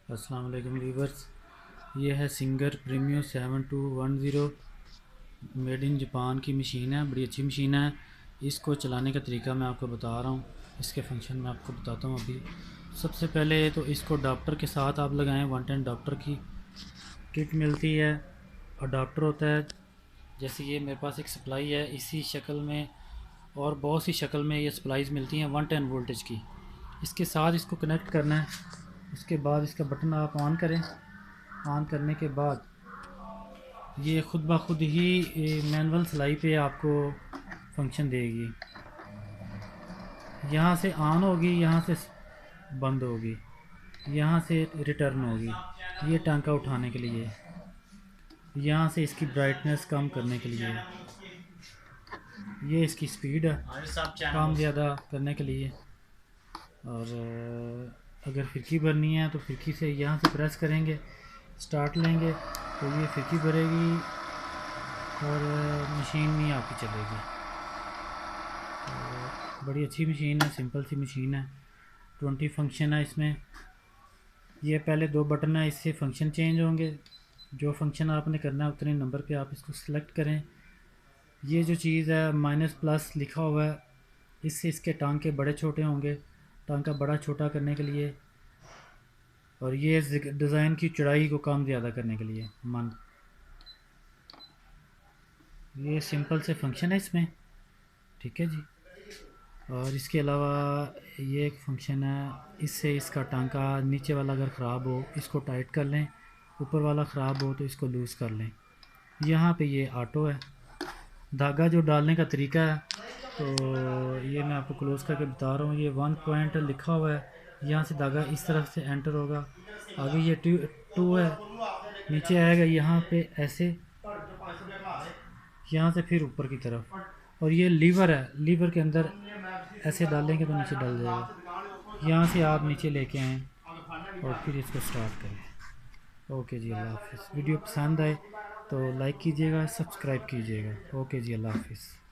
अस्सलाम वालेकुम व्यूवर्स, ये है singer Premio 7210 made in Japan की मशीन है। बड़ी अच्छी मशीन है। इसको चलाने का तरीका मैं आपको बता रहा हूँ। इसके फंक्शन मैं आपको बताता हूँ। अभी सबसे पहले तो इसको अडाप्टर के साथ आप लगाएं। 110 अडाप्टर की किट मिलती है। अडाप्टर होता है जैसे ये मेरे पास एक सप्लाई है इसी शक्ल में, और बहुत सी शक्ल में ये सप्लाईज मिलती हैं 110 वोल्टेज की। इसके साथ इसको कनेक्ट करना है। उसके बाद इसका बटन आप ऑन करें। ऑन करने के बाद ये खुद ब खुद ही मैनुअल सिलाई पे आपको फंक्शन देगी। यहाँ से ऑन होगी, यहाँ से बंद होगी, यहाँ से रिटर्न होगी। ये टांका उठाने के लिए, यहाँ से इसकी ब्राइटनेस कम करने के लिए, ये इसकी स्पीड है कम ज़्यादा करने के लिए। और अगर फिरकी भरनी है तो फिरकी से यहाँ से प्रेस करेंगे, स्टार्ट लेंगे तो ये फिरकी भरेगी और मशीन नहीं आपकी चलेगी। तो बड़ी अच्छी मशीन है, सिंपल सी मशीन है। 20 फंक्शन है इसमें। ये पहले 2 बटन है, इससे फंक्शन चेंज होंगे। जो फंक्शन आपने करना है उतने नंबर पे आप इसको सिलेक्ट करें। ये जो चीज़ है माइनस प्लस लिखा हुआ है, इससे इसके टांके बड़े छोटे होंगे, टांका बड़ा छोटा करने के लिए। और ये डिज़ाइन की चौड़ाई को कम ज़्यादा करने के लिए मन। ये सिंपल से फंक्शन है इसमें, ठीक है जी। और इसके अलावा ये एक फंक्शन है, इससे इसका टांका नीचे वाला अगर ख़राब हो इसको टाइट कर लें, ऊपर वाला ख़राब हो तो इसको लूज़ कर लें। यहाँ पे ये ऑटो है। धागा जो डालने का तरीका है तो ये मैं आपको क्लोज करके बता रहा हूँ। ये 1 पॉइंट लिखा हुआ है, यहाँ से धागा इस तरफ से एंटर होगा। आगे ये 2 है, नीचे आएगा यहाँ पे ऐसे, यहाँ से फिर ऊपर की तरफ। और ये लीवर है, लीवर के अंदर ऐसे डालेंगे तो नीचे डल जाएगा। यहाँ से आप नीचे लेके आएँ और फिर इसको स्टार्ट करें। ओके जी, अल्लाह हाफिज़। वीडियो पसंद आए तो लाइक कीजिएगा, सब्सक्राइब कीजिएगा। ओके जी, अल्लाह हाफिज़।